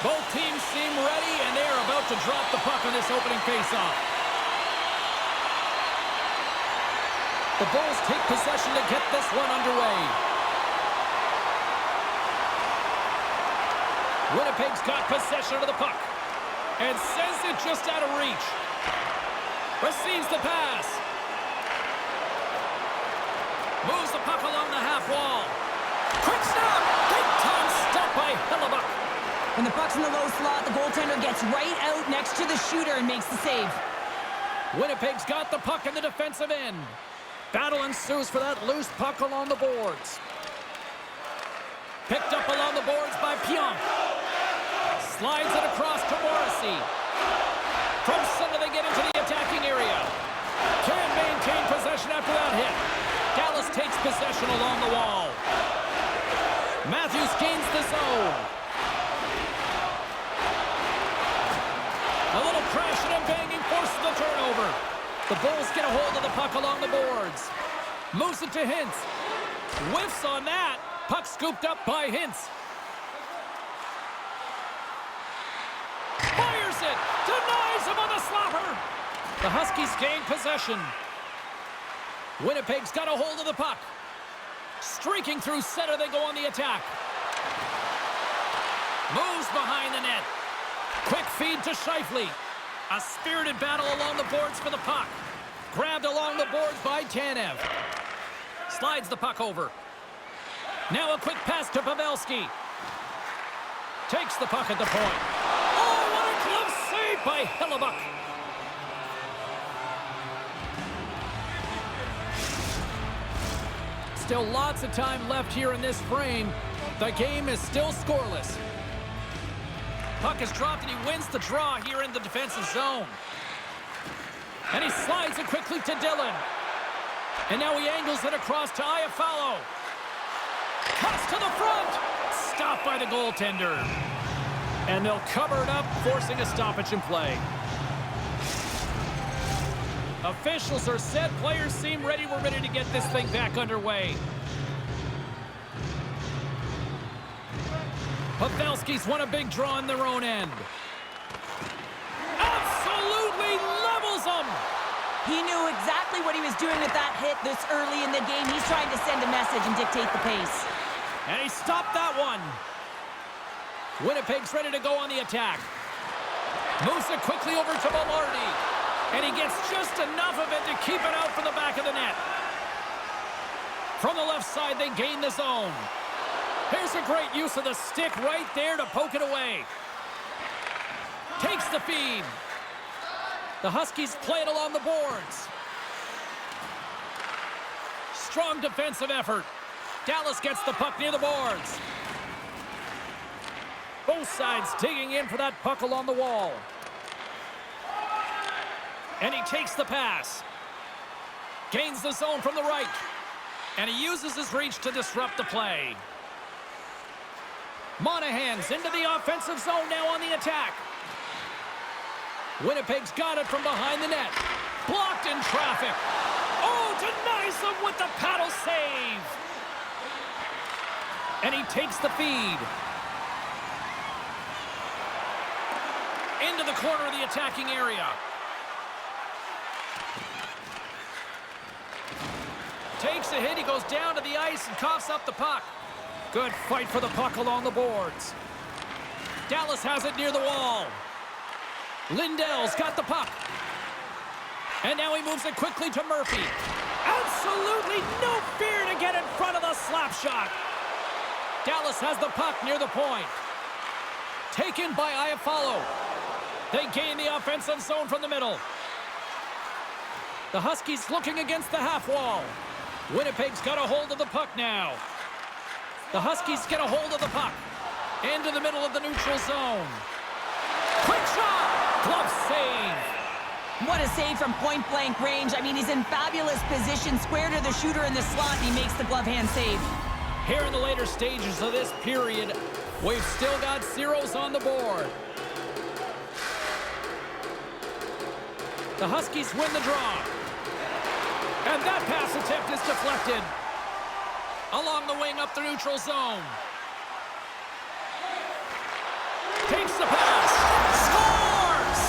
Both teams seem ready, and they are about to drop the puck on this opening faceoff. The Bulls take possession to get this one underway. Winnipeg's got possession of the puck and sends it just out of reach. Receives the pass. Moves the puck along the half wall. Quick stop! Big time stop by Hellebuck. When the puck's in the low slot, the goaltender gets right out next to the shooter and makes the save. Winnipeg's got the puck in the defensive end. Battle ensues for that loose puck along the boards. Picked up along the boards by Pionk. Slides it across to Morrissey. From center they get into the attacking area. Can't maintain possession after that hit. Dallas takes possession along the wall. Matthews gains the zone. A little crashing and banging forces the turnover. The Bulls get a hold of the puck along the boards. Moves it to Hintz. Whiffs on that. Puck scooped up by Hintz. Fires it. Denies him on the slapper. The Huskies gain possession. Winnipeg's got a hold of the puck. Streaking through center, they go on the attack. Moves behind the net. Quick feed to Scheifele. A spirited battle along the boards for the puck. Grabbed along the boards by Tanev. Slides the puck over. Now a quick pass to Pavelski. Takes the puck at the point. Oh, what a glove save by Hellebuck. Still lots of time left here in this frame. The game is still scoreless. Puck is dropped and he wins the draw here in the defensive zone. And he slides it quickly to Dillon. And now he angles it across to Iafallo. Cuts to the front. Stopped by the goaltender. And they'll cover it up, forcing a stoppage in play. Officials are set. Players seem ready. We're ready to get this thing back underway. Pavelski's won a big draw in their own end. Absolutely levels them. He knew exactly what he was doing with that hit this early in the game. He's trying to send a message and dictate the pace. And he stopped that one. Winnipeg's ready to go on the attack. Moves it quickly over to Velarde. And he gets just enough of it to keep it out from the back of the net. From the left side, they gain the zone. Here's a great use of the stick right there to poke it away. Takes the feed. The Huskies play it along the boards. Strong defensive effort. Dallas gets the puck near the boards. Both sides digging in for that puck along the wall. And he takes the pass. Gains the zone from the right. And he uses his reach to disrupt the play. Monahan's into the offensive zone now on the attack. Winnipeg's got it from behind the net. Blocked in traffic. Oh, denies him with the paddle save. And he takes the feed. Into the corner of the attacking area. Takes a hit. He goes down to the ice and coughs up the puck. Good fight for the puck along the boards. Dallas has it near the wall. Lindell's got the puck. And now he moves it quickly to Murphy. Absolutely no fear to get in front of the slap shot. Dallas has the puck near the point. Taken by Iafallo. They gain the offensive zone from the middle. The Huskies looking against the half wall. Winnipeg's got a hold of the puck now. The Huskies get a hold of the puck. Into the middle of the neutral zone. Quick shot! Glove save. What a save from point-blank range. I mean, he's in fabulous position, square to the shooter in the slot, and he makes the glove hand save. Here in the later stages of this period, we've still got zeros on the board. The Huskies win the draw. And that pass attempt is deflected. Along the wing up the neutral zone. Takes the pass. Scores!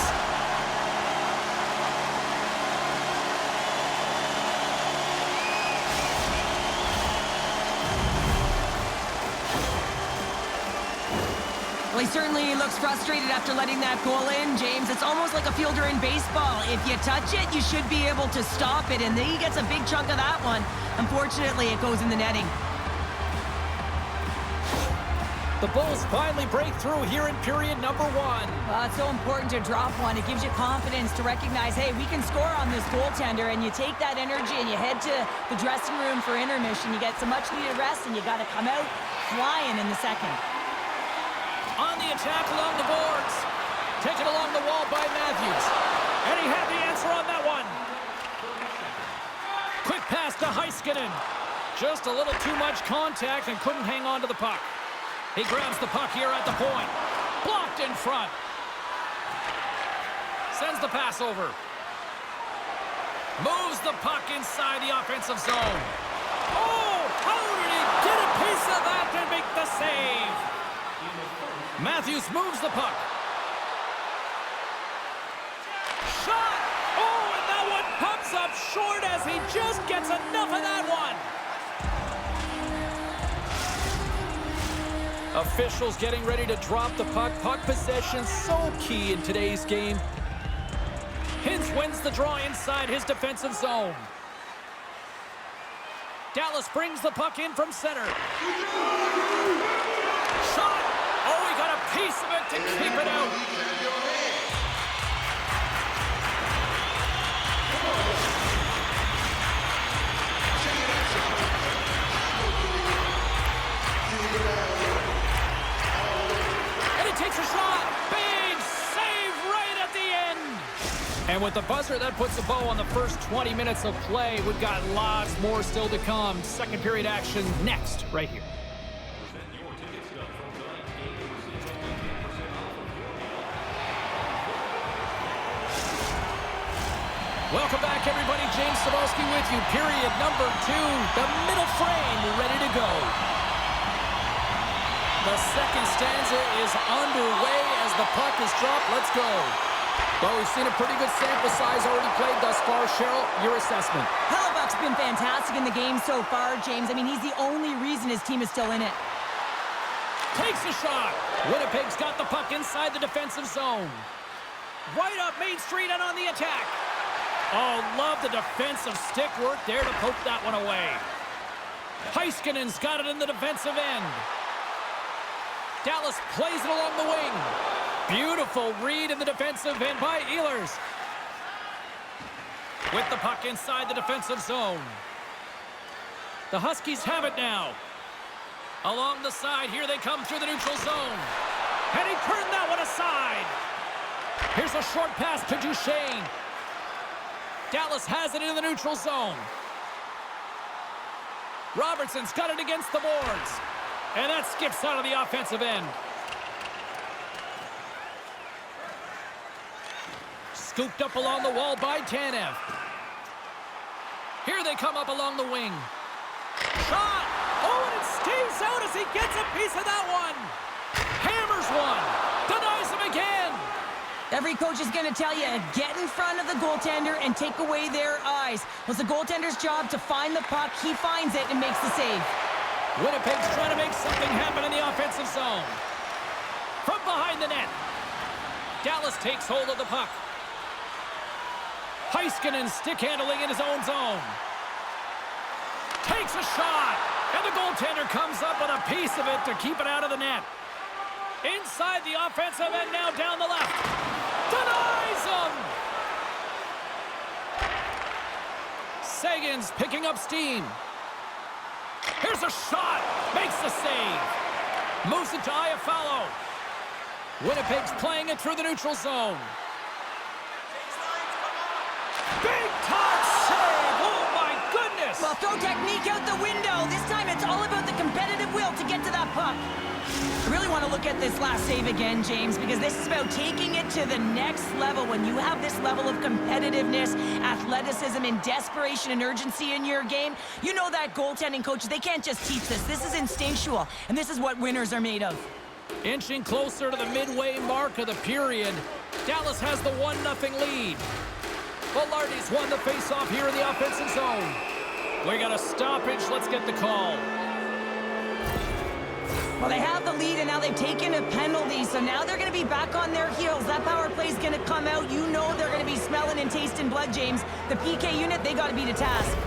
Well, he certainly looks frustrated after letting that goal in, James. It's almost like a fielder in baseball. If you touch it, you should be able to stop it, and then he gets a big chunk of that one. Unfortunately, it goes in the netting. The Bulls finally break through here in period number 1. Well, it's so important to drop one. It gives you confidence to recognize, hey, we can score on this goaltender, and you take that energy and you head to the dressing room for intermission. You get some much-needed rest, and you got to come out flying in the second. On the attack along the boards. Taken along the wall by Matthews. And he had the answer on that one. Quick pass to Heiskanen. Just a little too much contact and couldn't hang on to the puck. He grabs the puck here at the point. Blocked in front. Sends the pass over. Moves the puck inside the offensive zone. Oh, how did he get a piece of that to make the save? Matthews moves the puck. Shot! Oh, and that one pops up short as he just gets enough of that one. Officials getting ready to drop the puck. Puck possession so key in today's game. Hintz wins the draw inside his defensive zone. Dallas brings the puck in from center. Shot! Oh, he got a piece of it to keep it out. Takes a shot. Big save right at the end. And with the buzzer, that puts a bow on the first 20 minutes of play. We've got lots more still to come. Second period action next, right here. Welcome back, everybody. James Cebulski with you. Period number 2. The middle frame ready to go. The second stanza is underway as the puck is dropped. Let's go. Well, we've seen a pretty good sample size already played thus far. Cheryl, your assessment. Hellebuck's been fantastic in the game so far, James. I mean, he's the only reason his team is still in it. Takes a shot. Winnipeg's got the puck inside the defensive zone. Right up Main Street and on the attack. Oh, love the defensive stick work there to poke that one away. Heiskanen's got it in the defensive end. Dallas plays it along the wing. Beautiful read in the defensive end by Ehlers. With the puck inside the defensive zone. The Huskies have it now. Along the side, here they come through the neutral zone. And he turned that one aside. Here's a short pass to Duchesne. Dallas has it in the neutral zone. Robertson's got it against the boards. And that skips out of the offensive end. Scooped up along the wall by Tanev. Here they come up along the wing. Shot! Oh, and it stays out as he gets a piece of that one. Hammers one. Denies him again. Every coach is going to tell you, get in front of the goaltender and take away their eyes. Well, it's the goaltender's job to find the puck. He finds it and makes the save. Winnipeg's trying to make something happen in the offensive zone. From behind the net. Dallas takes hold of the puck. Heiskanen stick handling in his own zone. Takes a shot. And the goaltender comes up with a piece of it to keep it out of the net. Inside the offensive end now down the left. Denies him. Sagan's picking up steam. Here's a shot. Makes the save. Moves it to Iafallo. Winnipeg's playing it through the neutral zone. Big time save. Oh, my goodness. Well, throw technique out the window. This time it's all about the competitive will to get to that puck. I really want to look at this last save again, James, because this is about taking it to the next level. When you have this level of competitiveness, athleticism, and desperation and urgency in your game, you know that goaltending coaches, they can't just teach this. This is instinctual, and this is what winners are made of. Inching closer to the midway mark of the period. Dallas has the 1-0 lead. Velarde's won the faceoff here in the offensive zone. We got a stoppage. Let's get the call. Well, they have the lead, and now they've taken a penalty, so now they're going to be back on their heels. That power play is going to come out. You know they're going to be smelling and tasting blood, James. The PK unit, they got to be to task.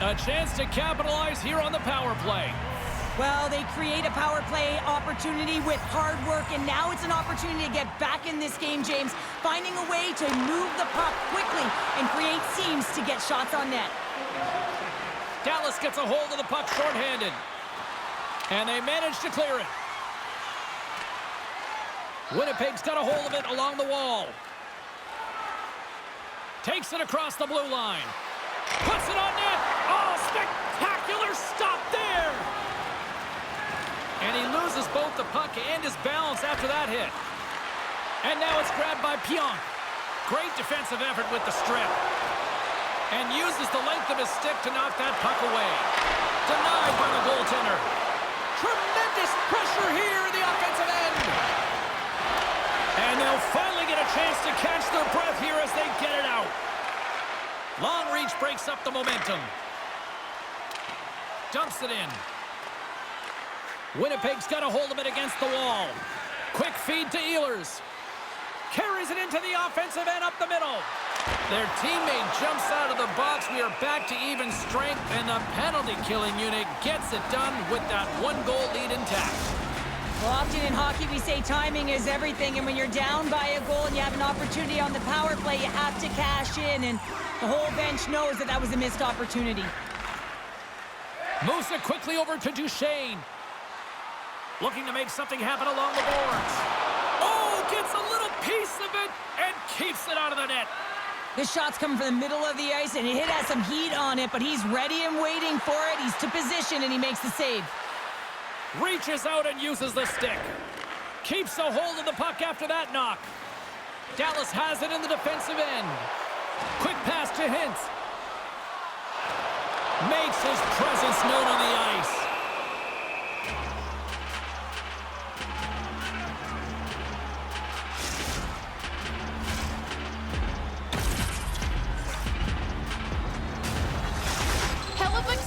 A chance to capitalize here on the power play. Well, they create a power play opportunity with hard work, and now it's an opportunity to get back in this game, James, finding a way to move the puck quickly and create seams to get shots on net. Dallas gets a hold of the puck shorthanded, and they manage to clear it. Winnipeg's got a hold of it along the wall. Takes it across the blue line. Puts it on net. Oh, spectacular stop there. And he loses both the puck and his balance after that hit. And now it's grabbed by Pionk. Great defensive effort with the strip. And uses the length of his stick to knock that puck away. Denied by the goaltender. Tremendous pressure here in the offensive end. And they'll finally get a chance to catch their breath here as they get it out. Long reach breaks up the momentum. Dumps it in. Winnipeg's got a hold of it against the wall. Quick feed to Ehlers. Carries it into the offensive end up the middle. Their teammate jumps out of the box. We are back to even strength, and the penalty-killing unit gets it done with that 1-goal lead intact. Well, often in hockey, we say timing is everything, and when you're down by a goal and you have an opportunity on the power play, you have to cash in, and the whole bench knows that that was a missed opportunity. Moves it quickly over to Duchesne. Looking to make something happen along the boards. Oh, gets a little piece of it and keeps it out of the net. This shot's coming from the middle of the ice, and it has some heat on it, but he's ready and waiting for it. He's to position, and he makes the save. Reaches out and uses the stick. Keeps a hold of the puck after that knock. Dallas has it in the defensive end. Quick pass to Hintz. Makes his presence known on the ice.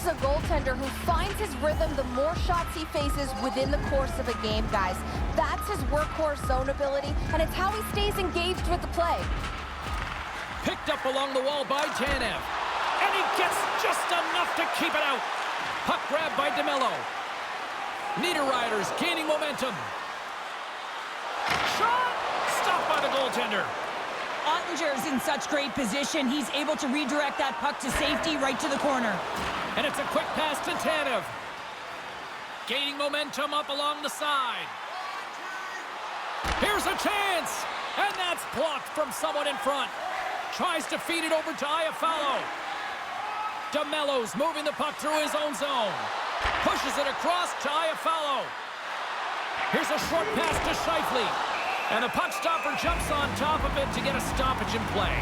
A goaltender who finds his rhythm the more shots he faces within the course of a game, guys. That's his workhorse zone ability, and it's how he stays engaged with the play. Picked up along the wall by Tanev. And he gets just enough to keep it out. Puck grabbed by DeMello. Niederreiter's gaining momentum. Shot! Stopped by the goaltender. Ottinger's in such great position. He's able to redirect that puck to safety right to the corner. And it's a quick pass to Tanev. Gaining momentum up along the side. Here's a chance. And that's blocked from someone in front. Tries to feed it over to Iafallo. DeMello's moving the puck through his own zone. Pushes it across to Iafallo. Here's a short pass to Scheifele. And the puck stopper jumps on top of it to get a stoppage in play.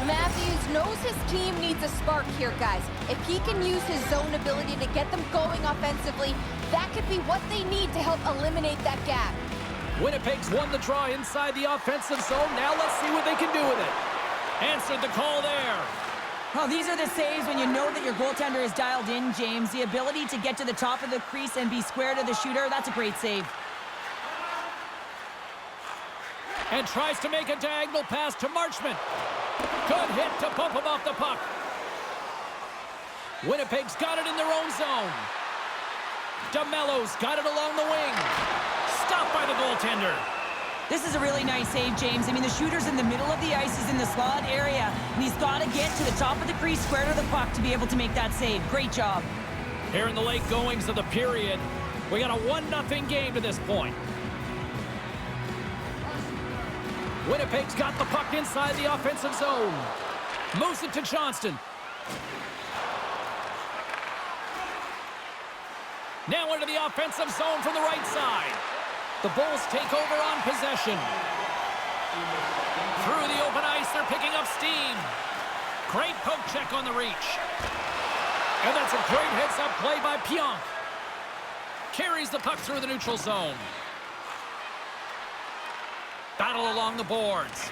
Matthews knows his team needs a spark here, guys. If he can use his zone ability to get them going offensively, that could be what they need to help eliminate that gap. Winnipeg's won the draw inside the offensive zone. Now let's see what they can do with it. Answered the call there. Well, these are the saves when you know that your goaltender is dialed in, James. The ability to get to the top of the crease and be square to the shooter, that's a great save. And tries to make a diagonal pass to Marchment. Good hit to bump him off the puck. Winnipeg's got it in their own zone. DeMello's got it along the wing. Stopped by the goaltender. This is a really nice save, James. I mean, the shooter's in the middle of the ice. He's in the slot area, and he's got to get to the top of the crease, square to the puck, to be able to make that save. Great job. Here in the late goings of the period, we got a 1-0 game to this point. Winnipeg's got the puck inside the offensive zone. Moves it to Johnston. Now into the offensive zone from the right side. The Bulls take over on possession. Through the open ice, they're picking up steam. Great poke check on the reach. And that's a great heads-up play by Pionk. Carries the puck through the neutral zone. Battle along the boards.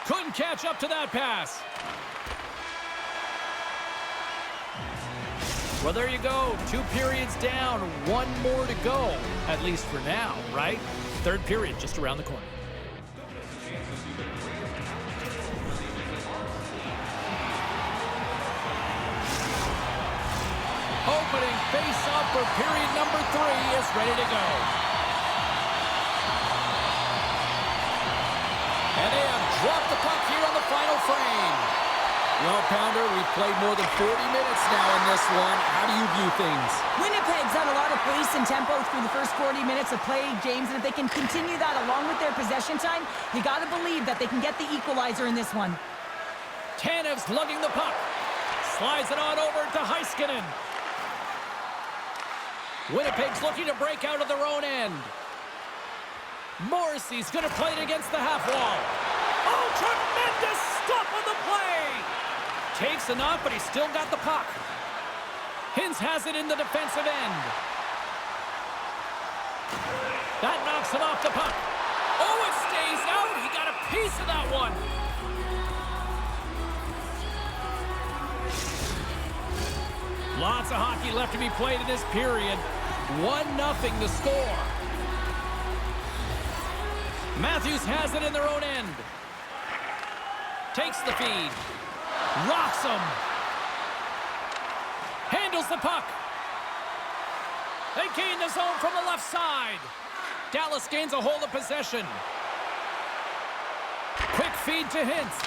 Couldn't catch up to that pass. Well, there you go. 2 periods down, 1 more to go. At least for now, right? Third period just around the corner. Opening face-off for period number 3 is ready to go. And they have dropped the puck here on the final frame. Well, Pounder, we've played more than 40 minutes now in this one. How do you view things? Winnipeg's had a lot of pace and tempo through the first 40 minutes of play, James, and if they can continue that along with their possession time, you got to believe that they can get the equalizer in this one. Tanev's lugging the puck. Slides it on over to Heiskanen. Winnipeg's looking to break out of their own end. Morrissey's going to play it against the half wall. Oh, tremendous stop on the play! Takes a knock, but he's still got the puck. Hintz has it in the defensive end. That knocks him off the puck. Oh, it stays out. He got a piece of that one. Lots of hockey left to be played in this period. 1-0 the score. Matthews has it in their own end. Takes the feed. Rocks him. Handles the puck. They gain the zone from the left side. Dallas gains a hold of possession. Quick feed to Hintz.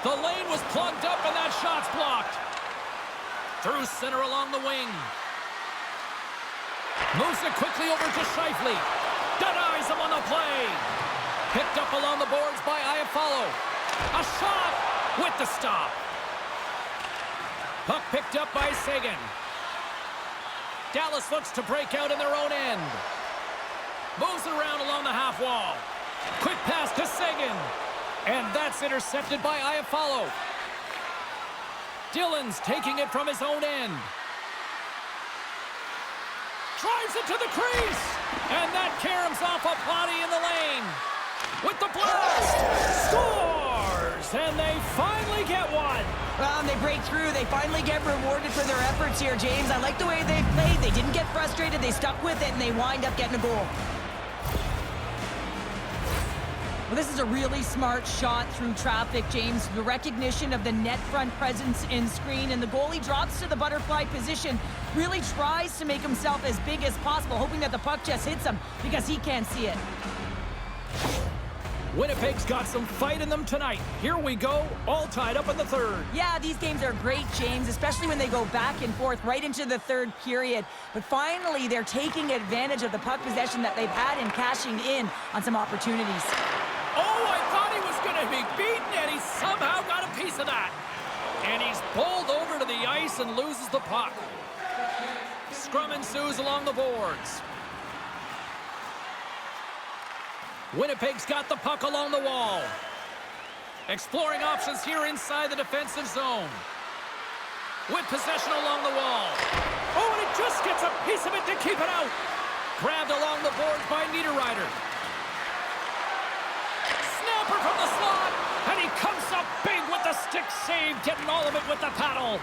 The lane was plugged up and that shot's blocked. Through center along the wing. Moves it quickly over to Scheifele. Denies him on the play. Picked up along the boards by Iafallo. A shot with the stop. Puck picked up by Seguin. Dallas looks to break out in their own end. Moves it around along the half wall. Quick pass to Seguin. And that's intercepted by Iafallo. Dillon's taking it from his own end. Drives it to the crease. And that caroms off a body in the lane. With the blast. Scores! And they finally get one. Well, they break through. They finally get rewarded for their efforts here, James. I like the way they played. They didn't get frustrated. They stuck with it, and they wind up getting a goal. Well, this is a really smart shot through traffic, James. The recognition of the net front presence in screen, and the goalie drops to the butterfly position, really tries to make himself as big as possible, hoping that the puck just hits him because he can't see it. Winnipeg's got some fight in them tonight. Here we go, all tied up in the third. Yeah, these games are great, James, especially when they go back and forth right into the third period. But finally, they're taking advantage of the puck possession that they've had and cashing in on some opportunities. Oh, I thought he was going to be beaten, and he somehow got a piece of that. And he's bowled over to the ice and loses the puck. Scrum ensues along the boards. Winnipeg's got the puck along the wall. Exploring options here inside the defensive zone. With possession along the wall. Oh, and it just gets a piece of it to keep it out. Grabbed along the boards by Niederreiter. Snapper from the slot, and he comes up big with the stick save, getting all of it with the paddle.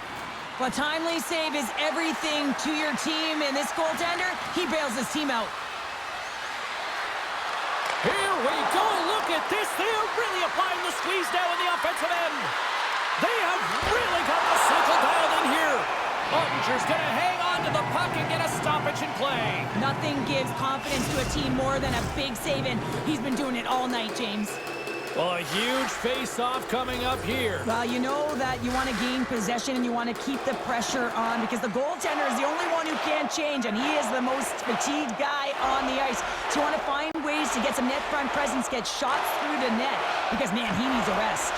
Well, timely save is everything to your team, and this goaltender, he bails his team out. Here we go. Look at this. They are really applying the squeeze down in the offensive end. They have really got the cycle dialed in here. Ottinger's going to hang on to the puck and get a stoppage in play. Nothing gives confidence to a team more than a big save, and he's been doing it all night, James. Well, a huge face-off coming up here. Well, you know that you want to gain possession and you want to keep the pressure on because the goaltender is the only one who can't change, and he is the most fatigued guy on the ice. So you want to find ways to get some net front presence, get shots through the net because, man, he needs a rest.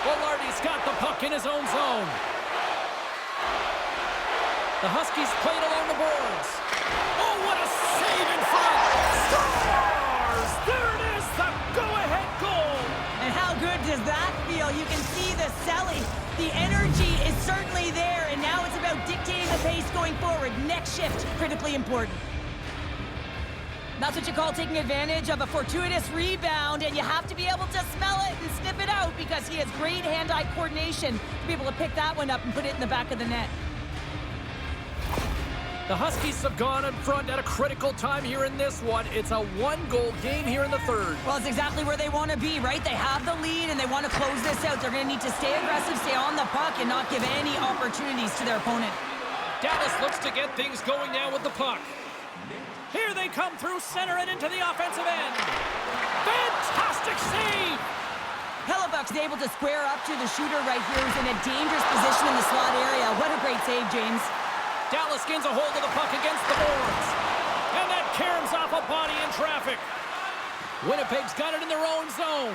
Velarde's got the puck in his own zone. The Huskies played along the boards. Oh, what a save in front! Scores! There it is, the go-ahead goal! And how good does that feel? You can see the selling. The energy is certainly there, and now it's about dictating the pace going forward. Next shift, critically important. That's what you call taking advantage of a fortuitous rebound, and you have to be able to smell it and sniff it out because he has great hand-eye coordination to be able to pick that one up and put it in the back of the net. The Huskies have gone in front at a critical time here in this one. It's a one-goal game here in the third. Well, it's exactly where they want to be, right? They have the lead, and they want to close this out. They're going to need to stay aggressive, stay on the puck, and not give any opportunities to their opponent. Dallas looks to get things going now with the puck. Here they come through center and into the offensive end. Fantastic save! Hellebuck's able to square up to the shooter right here, who's in a dangerous position in the slot area. What a great save, James. Dallas gains a hold of the puck against the boards. And that caroms off a body in traffic. Winnipeg's got it in their own zone.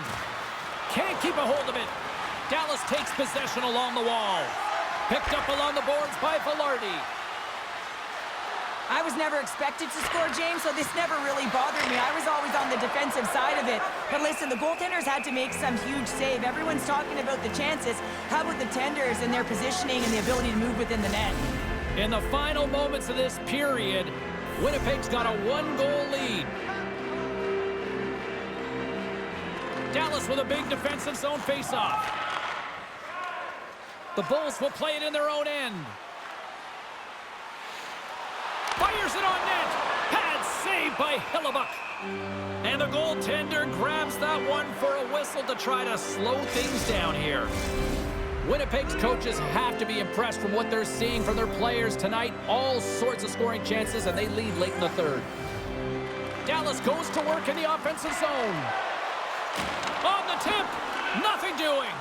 Can't keep a hold of it. Dallas takes possession along the wall. Picked up along the boards by Velarde. I was never expected to score, James, so this never really bothered me. I was always on the defensive side of it. But listen, the goaltenders had to make some huge save. Everyone's talking about the chances. How about the tenders and their positioning and the ability to move within the net? In the final moments of this period, Winnipeg's got a one-goal lead. Dallas with a big defensive zone face-off. The Bulls will play it in their own end. Fires it on net. Pad saved by Hellebuck. And the goaltender grabs that one for a whistle to try to slow things down here. Winnipeg's coaches have to be impressed from what they're seeing from their players tonight. All sorts of scoring chances, and they lead late in the third. Dallas goes to work in the offensive zone. On the tip, nothing doing.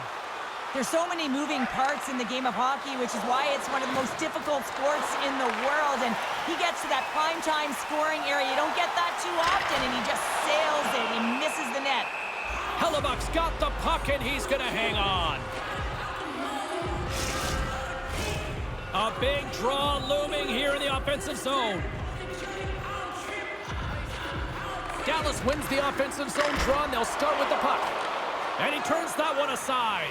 There's so many moving parts in the game of hockey, which is why it's one of the most difficult sports in the world. And he gets to that prime-time scoring area. You don't get that too often, and he just sails it. He misses the net. Hellebuck's got the puck, and he's going to hang on. A big draw looming here in the offensive zone. Dallas wins the offensive zone draw, and they'll start with the puck. And he turns that one aside.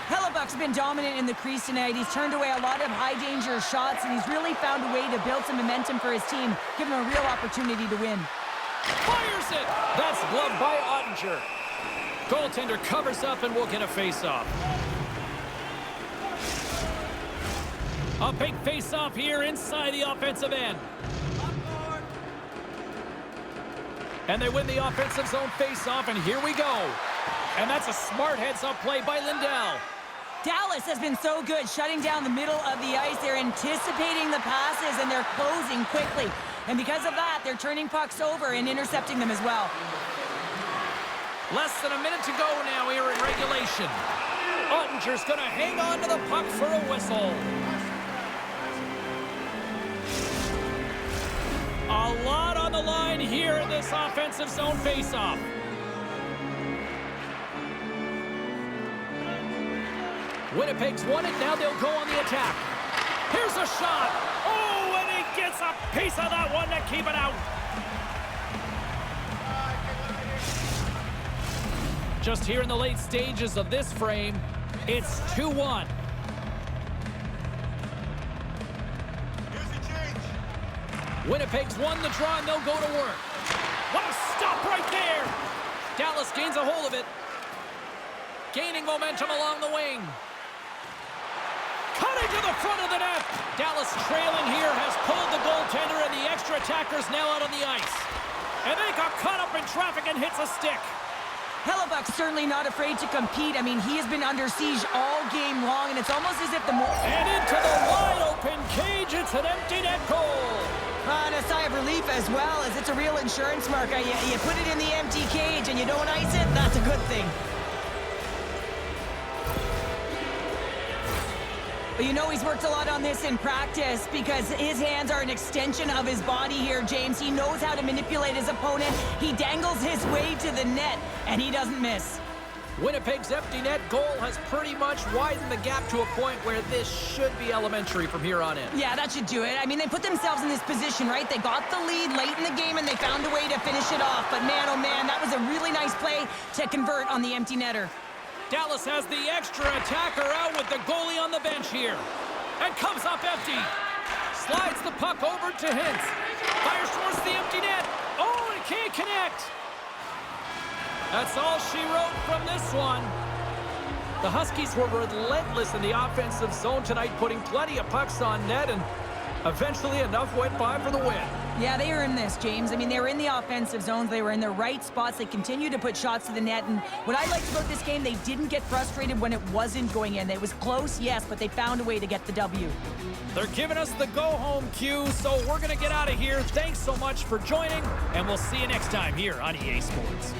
Hellebuck's been dominant in the crease tonight. He's turned away a lot of high-danger shots, and he's really found a way to build some momentum for his team, give him a real opportunity to win. Fires it! That's gloved by Ottinger. Goaltender covers up and will get a face-off. A big face-off here inside the offensive end. And they win the offensive zone face-off, and here we go. And that's a smart heads-up play by Lindell. Dallas has been so good shutting down the middle of the ice. They're anticipating the passes, and they're closing quickly. And because of that, they're turning pucks over and intercepting them as well. Less than a minute to go now here in regulation. Ottinger's going to hang on to the puck for a whistle. A lot on the line here in this offensive zone faceoff. Winnipeg's won it. Now they'll go on the attack. Here's a shot. Oh, and he gets a piece of that one to keep it out. Just here in the late stages of this frame, it's 2-1. Winnipeg's won the draw, and they'll go to work. What a stop right there! Dallas gains a hold of it. Gaining momentum along the wing. Cutting to the front of the net. Dallas trailing here has pulled the goaltender, and the extra attacker's now out on the ice. And they got caught up in traffic and hits a stick. Hellebuck's certainly not afraid to compete. I mean, he has been under siege all game long, and it's almost as if the more... And into the wide-open cage, it's an empty net goal. And a sigh of relief as well, as it's a real insurance marker. You put it in the empty cage and you don't ice it, that's a good thing. But you know he's worked a lot on this in practice because his hands are an extension of his body here, James. He knows how to manipulate his opponent. He dangles his way to the net, and he doesn't miss. Winnipeg's empty net goal has pretty much widened the gap to a point where this should be elementary from here on in. Yeah, that should do it. I mean, they put themselves in this position, right? They got the lead late in the game, and they found a way to finish it off. But man, oh man, that was a really nice play to convert on the empty netter. Dallas has the extra attacker out with the goalie on the bench here. And comes up empty. Slides the puck over to Hintz. Fires towards the empty net. Oh, it can't connect. That's all she wrote from this one. The Huskies were relentless in the offensive zone tonight, putting plenty of pucks on net, and eventually enough went by for the win. Yeah, they earned this, James. I mean, they were in the offensive zones. They were in the right spots. They continued to put shots to the net. And what I liked about this game, they didn't get frustrated when it wasn't going in. It was close, yes, but they found a way to get the W. They're giving us the go-home cue, so we're going to get out of here. Thanks so much for joining, and we'll see you next time here on EA Sports.